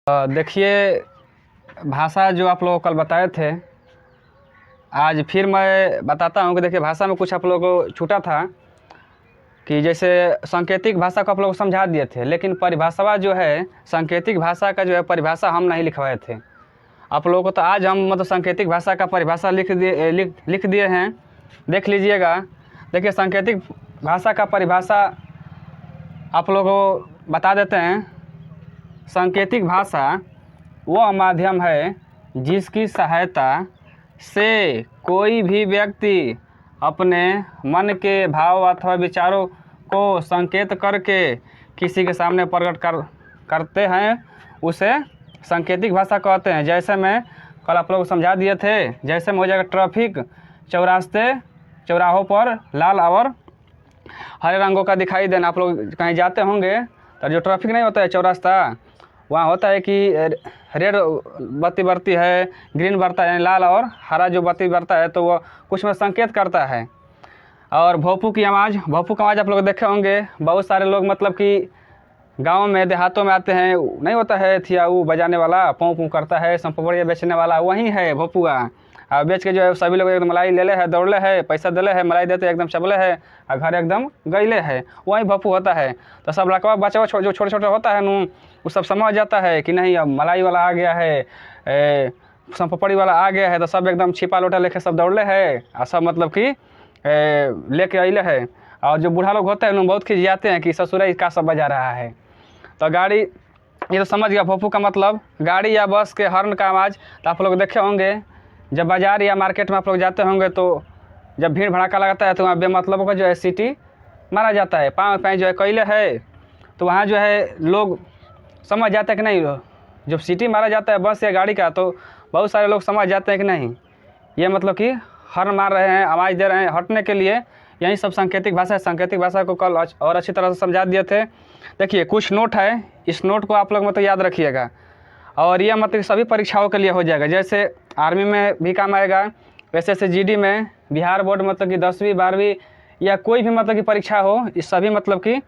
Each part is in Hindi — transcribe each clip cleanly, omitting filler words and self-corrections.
देखिए, भाषा जो आप लोगों को कल बताए थे, आज फिर मैं बताता हूँ कि देखिए भाषा में कुछ आप लोगों को छूटा था कि जैसे सांकेतिक भाषा को आप लोगों को समझा दिए थे, लेकिन परिभाषा जो है सांकेतिक भाषा का जो है परिभाषा हम नहीं लिखवाए थे आप लोगों को। तो आज हम मतलब सांकेतिक भाषा का परिभाषा लिख दिए हैं, देख लीजिएगा। देखिए सांकेतिक भाषा का परिभाषा आप लोगों को बता देते हैं। सांकेतिक भाषा वह माध्यम है जिसकी सहायता से कोई भी व्यक्ति अपने मन के भाव अथवा विचारों को संकेत करके किसी के सामने प्रकट करते हैं, उसे सांकेतिक भाषा कहते हैं। जैसे मैं कल आप लोगों को समझा दिए थे, जैसे में हो जाएगा ट्रैफिक चौराहों पर लाल और हरे रंगों का दिखाई देना। आप लोग कहीं जाते होंगे तो जो ट्रैफिक नहीं होता है चौरास्ता, वहाँ होता है कि रेड बत्ती बरती है, ग्रीन बरता है, यानी लाल और हरा जो बत्ती बरता है तो वो कुछ में संकेत करता है। और भोंपू की आवाज़ आप लोग देखे होंगे। बहुत सारे लोग मतलब कि गांव में देहातों में आते हैं, नहीं होता है थियाऊ बजाने वाला, पों पों करता है, संपवड़िया बेचने वाला, वही है भोंपुआ। और बेच के जो है सभी लोग एकदम मलाई ले ले है, दौड़ले है, पैसा दिले है, मलाई देते एकदम चबले है और घर एकदम गईले है, वही भोंपू होता है। तो सब लड़का बच्चा जो छोटे छोटे होता है नू, वो सब समझ जाता है कि नहीं अब मलाई वाला आ गया है, संपपड़ी वाला आ गया है, तो सब एकदम छिपा लोटा लेके सब दौड़ले है और सब मतलब कि लेके अले है। और जो बूढ़ा लोग होते हैं उन्हें बहुत खिंचाते हैं कि ससुराई का सब बजा रहा है। तो गाड़ी, ये तो समझ गया भोंपू का मतलब गाड़ी या बस के हॉर्न का आवाज़। तो आप लोग देखे होंगे जब बाज़ार या मार्केट में आप लोग जाते होंगे तो जब भीड़ भड़ाका लगता है तो वहाँ बेमतलब का जो है सीटी मारा जाता है, पाँव पाँव जो है कैले है, तो वहाँ जो है लोग समझ जाते हैं कि नहीं, जब सीटी मारा जाता है बस या गाड़ी का तो बहुत सारे लोग समझ जाते हैं कि नहीं ये मतलब कि हॉर्न मार रहे हैं, आवाज़ दे रहे हैं हटने के लिए। यही सब सांकेतिक भाषा है। सांकेतिक भाषा को कल और अच्छी तरह से समझा दिए थे। देखिए कुछ नोट है, इस नोट को आप लोग मतलब याद रखिएगा और यह मतलब सभी परीक्षाओं के लिए हो जाएगा। जैसे आर्मी में भी काम आएगा, वैसे जीडी में, बिहार बोर्ड मतलब कि 10वीं 12वीं या कोई भी मतलब की परीक्षा हो, इस सभी मतलब की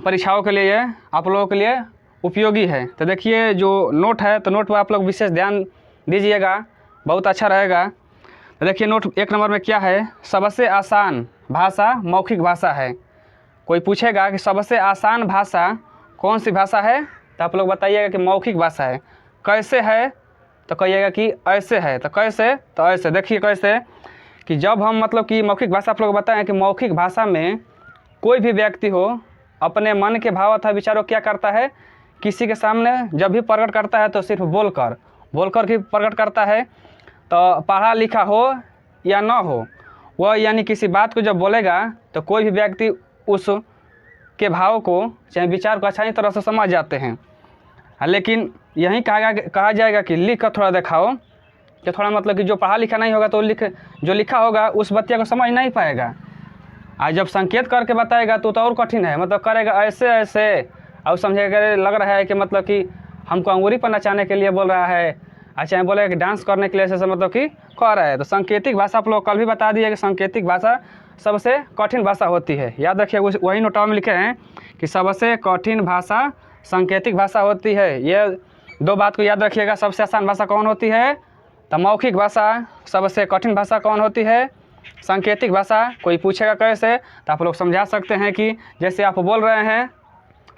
परीक्षाओं के लिए आप लोगों के लिए उपयोगी है। तो देखिए जो नोट है तो नोट पर आप लोग विशेष ध्यान दीजिएगा, बहुत अच्छा रहेगा। तो देखिए नोट 1 नंबर में क्या है, सबसे आसान भाषा मौखिक भाषा है। कोई पूछेगा कि सबसे आसान भाषा कौन सी भाषा है, तो आप लोग बताइएगा कि मौखिक भाषा है। कैसे है तो कहिएगा कि ऐसे है। तो कैसे, तो ऐसे। देखिए कैसे कि जब हम मतलब कि मौखिक भाषा आप लोग बताएं कि मौखिक भाषा में कोई भी व्यक्ति हो अपने मन के भाव अथवा विचारों क्या करता है, किसी के सामने जब भी प्रकट करता है तो सिर्फ बोलकर ही प्रकट करता है। तो पढ़ा लिखा हो या ना हो, वह यानी किसी बात को जब बोलेगा तो कोई भी व्यक्ति उस के भाव को चाहे विचार को अच्छी तरह से समझ जाते हैं। लेकिन यही कहा जाएगा कि लिख कर थोड़ा दिखाओ, कि थोड़ा मतलब कि जो पढ़ा लिखा नहीं होगा तो जो लिखा होगा उस बतिया को समझ नहीं पाएगा। आज जब संकेत करके बताएगा तो और कठिन है, मतलब करेगा ऐसे ऐसे और समझेगा लग रहा है कि मतलब कि हमको अंगूरी पर नचाने के लिए बोल रहा है, अच्छा बोलेगा कि डांस करने के लिए ऐसे मतलब कि कह रहा है। तो सांकेतिक भाषा आप लोग कल भी बता दिए कि सांकेतिक भाषा सबसे कठिन भाषा होती है। याद रखिए वही नोटों में लिखे हैं कि सबसे कठिन भाषा सांकेतिक भाषा होती है। ये 2 बात को याद रखिएगा। सबसे आसान भाषा कौन होती है, तो मौखिक भाषा। सबसे कठिन भाषा कौन होती है, सांकेतिक भाषा। कोई पूछेगा कैसे, तो आप लोग समझा सकते हैं कि जैसे आप बोल रहे हैं,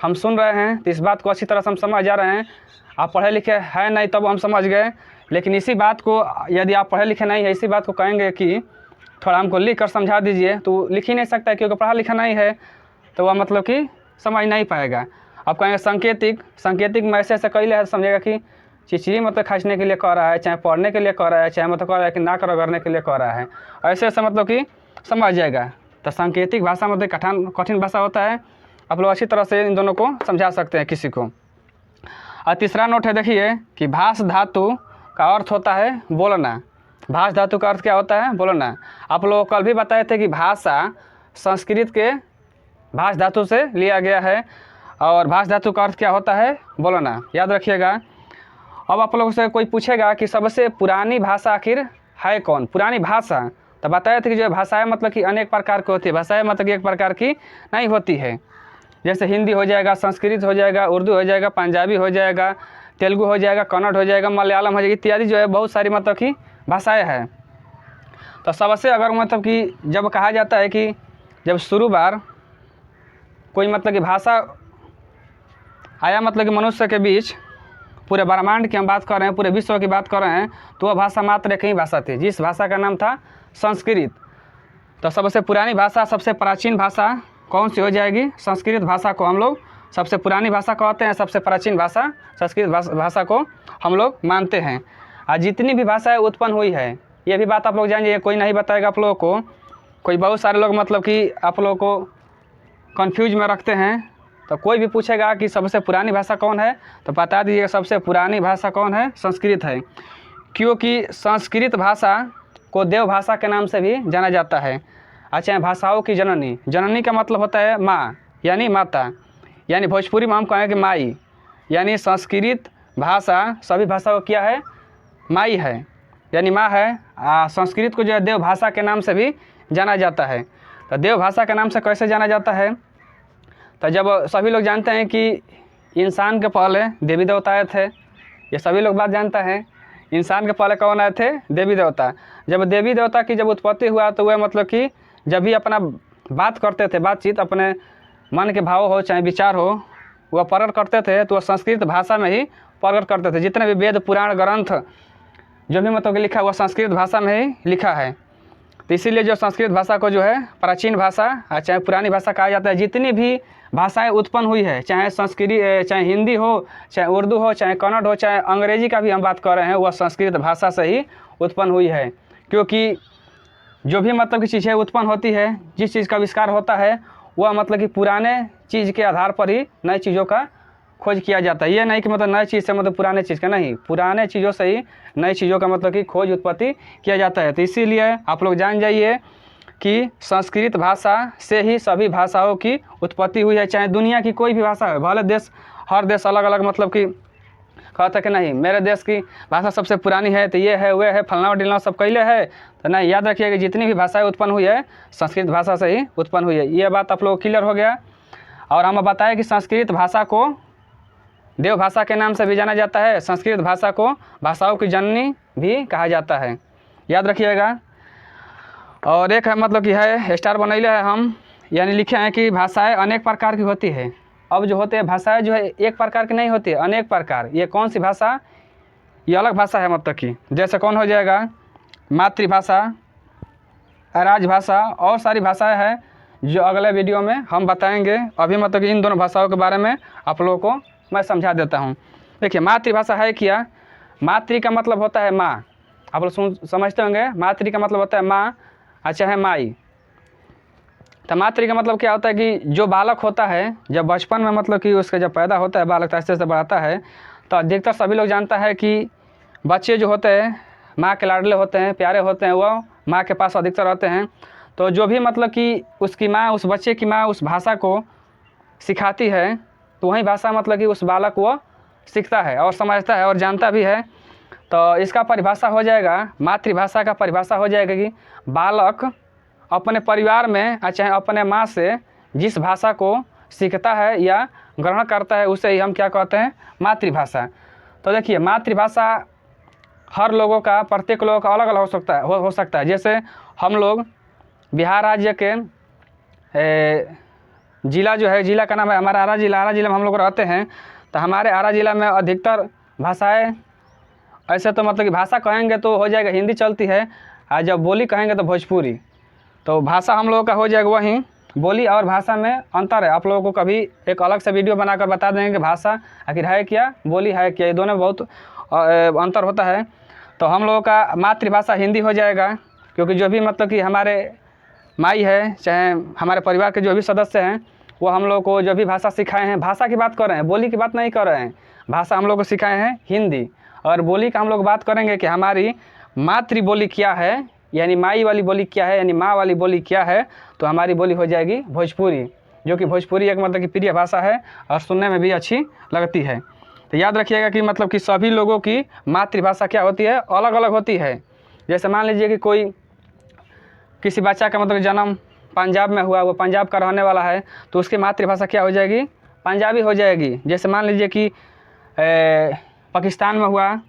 हम सुन रहे हैं तो इस बात को अच्छी तरह से हम समझ जा रहे हैं। आप पढ़े लिखे हैं नहीं तब हम समझ गए, लेकिन इसी बात को यदि आप पढ़े लिखे नहीं है, इसी बात को कहेंगे कि थोड़ा हमको लिख कर समझा दीजिए, तो लिख ही नहीं सकता क्योंकि पढ़ा लिखा नहीं है, तो वह मतलब कि समझ नहीं पाएगा। आप कहेंगे सांकेतिक में ऐसे कैले है, समझेगा कि चिचरी मतलब खींचने के लिए कह रहा है, चाहे पढ़ने के लिए कह रहा है, चाहे मतलब कह रहा है कि नाक रगड़ने के लिए कह रहा है, ऐसे ऐसे मतलब कि समझ जाएगा। तो सांकेतिक भाषा मतलब कठिन भाषा होता है। आप लोग अच्छी तरह से इन दोनों को समझा सकते हैं किसी को। और तीसरा नोट है, देखिए कि भाष धातु का अर्थ होता है बोलना। भाष धातु का अर्थ क्या होता है, बोलना। आप लोग कल भी बताए थे कि भाषा संस्कृत के भाष धातु से लिया गया है और भाष धातु का अर्थ क्या होता है, बोलना। याद रखिएगा। अब आप लोगों से कोई पूछेगा कि सबसे पुरानी भाषा आखिर है कौन, पुरानी भाषा, तो बताए थे कि जो भाषाएं मतलब कि अनेक प्रकार की होती है, भाषाएं मतलब कि एक प्रकार की नहीं होती है। जैसे हिंदी हो जाएगा, संस्कृत हो जाएगा, उर्दू हो जाएगा, पंजाबी हो जाएगा, तेलुगु हो जाएगा, कन्नड़ हो जाएगा, मलयालम हो जाएगी, इत्यादि जो है बहुत सारी मतलब कि भाषाएँ हैं। तो सबसे अगर मतलब कि जब कहा जाता है कि जब शुरू बार कोई मतलब कि भाषा आया मतलब कि मनुष्य के बीच, पूरे ब्रह्मांड की हम बात कर रहे हैं, पूरे विश्व की बात कर रहे हैं, तो वह भाषा मात्र एक ही भाषा थी, जिस भाषा का नाम था संस्कृत। तो सबसे पुरानी भाषा, सबसे प्राचीन भाषा कौन सी हो जाएगी? संस्कृत भाषा को हम लोग सबसे पुरानी भाषा कहते हैं, सबसे प्राचीन भाषा संस्कृत भाषा को हम लोग मानते हैं। और जितनी भी भाषाएं उत्पन्न हुई है, ये भी बात आप लोग जानिए, कोई नहीं बताएगा आप लोगों को। कोई बहुत सारे लोग मतलब कि आप लोगों को कन्फ्यूज में रखते हैं, तो कोई भी पूछेगा कि सबसे पुरानी भाषा कौन है, तो बता दीजिएगा सबसे पुरानी भाषा कौन है? संस्कृत है। क्योंकि संस्कृत भाषा को देव भाषा के नाम से भी जाना जाता है। अच्छा, भाषाओं की जननी, जननी का मतलब होता है माँ यानी माता, यानी भोजपुरी में हम कहें कि माई, यानी संस्कृत भाषा सभी भाषाओं क्या है? माई है, यानी माँ है। संस्कृत को जो है देव भाषा के नाम से भी जाना जाता है। तो देव भाषा के नाम से कैसे जाना जाता है? तो जब सभी लोग जानते हैं कि इंसान के पहले देवी देवता आए थे, ये सभी लोग बात जानता है। इंसान के पहले कौन आए थे? देवी देवता। जब देवी देवता की जब उत्पत्ति हुआ तो वह मतलब कि जब भी अपना बात करते थे, बातचीत अपने मन के भाव हो चाहे विचार हो, वह प्रकट करते थे, तो वह संस्कृत भाषा में ही प्रकट करते थे। जितने भी वेद पुराण ग्रंथ जो भी मतलब कि लिखा हुआ संस्कृत भाषा में ही लिखा है। तो इसीलिए जो संस्कृत भाषा को जो है प्राचीन भाषा चाहे पुरानी भाषा कहा जाता है। जितनी भी भाषाएं उत्पन्न हुई है, चाहे संस्कृत, चाहे हिंदी हो, चाहे उर्दू हो, चाहे कन्नड़ हो, चाहे अंग्रेजी का भी हम बात कर रहे हैं, वह संस्कृत भाषा से ही उत्पन्न हुई है। क्योंकि जो भी मतलब की चीज़ें उत्पन्न होती है, जिस चीज़ का आविष्कार होता है, वह मतलब कि पुराने चीज़ के आधार पर ही नई चीज़ों का खोज किया जाता है। ये नहीं कि मतलब नई चीज़ से मतलब पुराने चीज़ का, नहीं, पुराने चीज़ों से ही नई चीज़ों का मतलब कि खोज उत्पत्ति किया जाता है। तो इसीलिए आप लोग जान जाइए कि संस्कृत भाषा से ही सभी भाषाओं की उत्पत्ति हुई है। चाहे दुनिया की कोई भी भाषा हो, भले देश, हर देश अलग अलग मतलब कि कहता है कि नहीं मेरे देश की भाषा सबसे पुरानी है, तो ये है, वह है, फलना ढिलना सब कैले है। तो नहीं, याद रखिए कि जितनी भी भाषाएं उत्पन्न हुई है संस्कृत भाषा से ही उत्पन्न हुई है। ये बात आप लोग क्लियर हो गया। और हम बताएं कि संस्कृत भाषा को देव भाषा के नाम से भी जाना जाता है। संस्कृत भाषा को भाषाओं की जननी भी कहा जाता है, याद रखिएगा। और एक है मतलब कि है स्टार बनैले है हम, यानी लिखे हैं कि भाषाएं अनेक प्रकार की होती है। अब जो होते हैं भाषाएं जो है एक प्रकार की नहीं होती है, अनेक प्रकार। ये कौन सी भाषा? ये अलग भाषा है मतलब कि, जैसे कौन हो जाएगा? मातृभाषा, राजभाषा और सारी भाषाएं हैं जो अगले वीडियो में हम बताएंगे। अभी मतलब कि इन दोनों भाषाओं के बारे में आप लोगों को मैं समझा देता हूँ। देखिए, मातृभाषा है क्या? मातृ का मतलब होता है माँ। आप लोग समझते होंगे, मातृ का मतलब होता है माँ, अच्छा है माई। तो मातृ का मतलब क्या होता है कि जो बालक होता है जब बचपन में मतलब कि उसका जब पैदा होता है, बालक आस्ते आस्ते बढ़ाता है, तो अधिकतर सभी लोग जानता है कि बच्चे जो होते हैं माँ के लाडले होते हैं, प्यारे होते हैं, वो माँ के पास अधिकतर रहते हैं। तो जो भी मतलब कि उसकी माँ, उस बच्चे की माँ उस भाषा को सिखाती है, तो वही भाषा मतलब कि उस बालक वो सीखता है और समझता है और जानता भी है। तो इसका परिभाषा हो जाएगा, मातृभाषा का परिभाषा हो जाएगा कि बालक अपने परिवार में चाहे अपने माँ से जिस भाषा को सीखता है या ग्रहण करता है, उसे ही हम क्या कहते हैं? मातृभाषा। तो देखिए, मातृभाषा हर लोगों का, प्रत्येक लोगों का अलग अलग हो सकता है। जैसे हम लोग बिहार राज्य के ज़िला जो है, ज़िला का नाम है हमारा आरा ज़िला। आरा ज़िला में हम लोग रहते हैं, तो हमारे आरा ज़िला में अधिकतर भाषाएं ऐसे तो मतलब कि भाषा कहेंगे तो हो जाएगा हिंदी चलती है, और जब बोली कहेंगे तो भोजपुरी। तो भाषा हम लोगों का हो जाएगा वहीं, बोली और भाषा में अंतर है। आप लोगों को कभी एक अलग से वीडियो बनाकर बता देंगे कि भाषा आखिर है क्या, बोली है क्या, ये दोनों बहुत अंतर होता है। तो हम लोगों का मातृभाषा हिंदी हो जाएगा, क्योंकि जो भी मतलब कि हमारे माई है, चाहे हमारे परिवार के जो भी सदस्य हैं, वो हम लोग को जो भी भाषा सिखाए हैं, भाषा की बात कर रहे हैं, बोली की बात नहीं कर रहे हैं, भाषा हम लोग को सिखाए हैं हिंदी। और बोली का हम लोग बात करेंगे कि हमारी मातृ बोली क्या है, यानी माई वाली बोली क्या है, यानी माँ वाली बोली क्या है, तो हमारी बोली हो जाएगी भोजपुरी, जो कि भोजपुरी एक मतलब कि प्रिय भाषा है और सुनने में भी अच्छी लगती है। तो याद रखिएगा कि मतलब कि सभी लोगों की मातृभाषा क्या होती है, अलग अलग होती है। जैसे मान लीजिए कि कोई किसी बच्चा का मतलब जन्म पंजाब में हुआ, वो पंजाब का रहने वाला है, तो उसकी मातृभाषा क्या हो जाएगी? पंजाबी हो जाएगी। जैसे मान लीजिए कि पाकिस्तान में हुआ,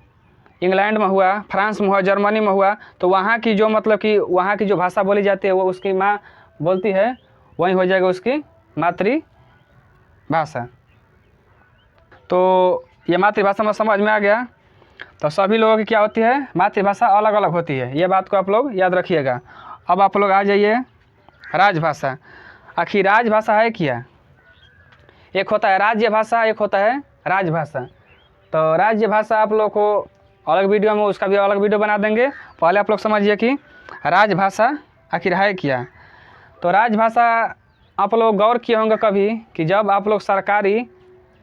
इंग्लैंड में हुआ, फ्रांस में हुआ, जर्मनी में हुआ, तो वहाँ की जो मतलब कि वहाँ की जो भाषा बोली जाती है वो उसकी माँ बोलती है, वही हो जाएगा उसकी मातृभाषा। तो ये मातृभाषा में समझ में आ गया। तो सभी लोगों की क्या होती है? मातृभाषा अलग अलग होती है, ये बात को आप लोग याद रखिएगा। अब आप लोग आ जाइए राजभाषा। आखिर राजभाषा है क्या? एक होता है राज्य भाषा, एक होता है राजभाषा। तो राज्य भाषा आप लोग को अलग वीडियो में उसका भी अलग वीडियो बना देंगे। पहले आप लोग समझिए कि राजभाषा आखिर है क्या। तो राजभाषा आप लोग गौर किए होंगे कभी कि जब आप लोग सरकारी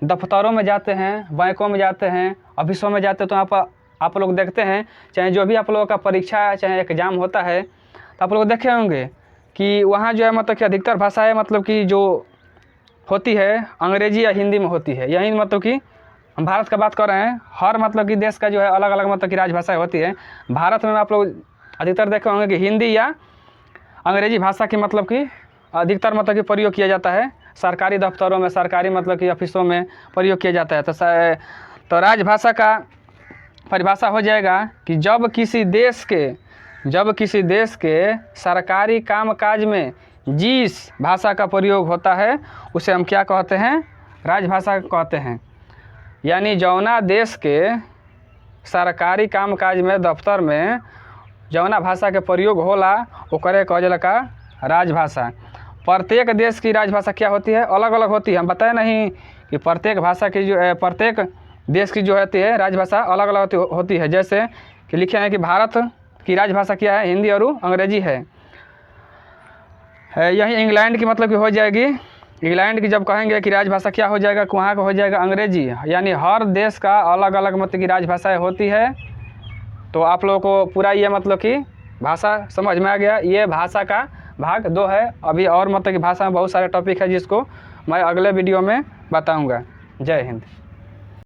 दफ्तरों में जाते हैं, बैंकों में जाते हैं, ऑफिसों में जाते हैं, तो आप लोग देखते हैं, चाहे जो भी आप लोगों का परीक्षा चाहे एग्ज़ाम होता है, तो आप लोग देखे होंगे कि वहाँ जो है मतलब कि अधिकतर भाषाएँ मतलब कि जो होती है अंग्रेजी या हिंदी में होती है। यही मतलब कि हम भारत का बात कर रहे हैं, हर मतलब कि देश का जो है अलग अलग मतलब कि राजभाषाएँ होती है। भारत में आप लोग अधिकतर देखे होंगे कि हिंदी या अंग्रेजी भाषा की मतलब कि अधिकतर मतलब कि प्रयोग किया जाता है। सरकारी दफ्तरों में, सरकारी मतलब कि ऑफिसों में प्रयोग किया जाता है। तो राजभाषा का परिभाषा हो जाएगा कि जब किसी देश के सरकारी कामकाज में जिस भाषा का प्रयोग होता है उसे हम क्या कहते हैं? राजभाषा कहते हैं। यानी जौना देश के सरकारी कामकाज में, दफ्तर में जौना भाषा के प्रयोग होला ओकरे कहल जाला का? राजभाषा। प्रत्येक देश की राजभाषा क्या होती है? अलग अलग होती है। हम बताए नहीं कि प्रत्येक भाषा की जो है, प्रत्येक देश की जो होती है राजभाषा अलग अलग होती है। जैसे कि लिखे हैं कि भारत की राजभाषा क्या है? हिंदी और अंग्रेजी है। यही इंग्लैंड की मतलब कि हो जाएगी, इंग्लैंड की जब कहेंगे कि राजभाषा क्या हो जाएगा, वहाँ का हो जाएगा अंग्रेजी। यानी हर देश का अलग अलग मतलब की राजभाषाएँ होती है। तो आप लोगों को पूरा ये मतलब कि भाषा समझ में आ गया। ये भाषा का भाग 2 है। अभी और मतलब कि भाषा में बहुत सारे टॉपिक है जिसको मैं अगले वीडियो में बताऊंगा। जय हिंद।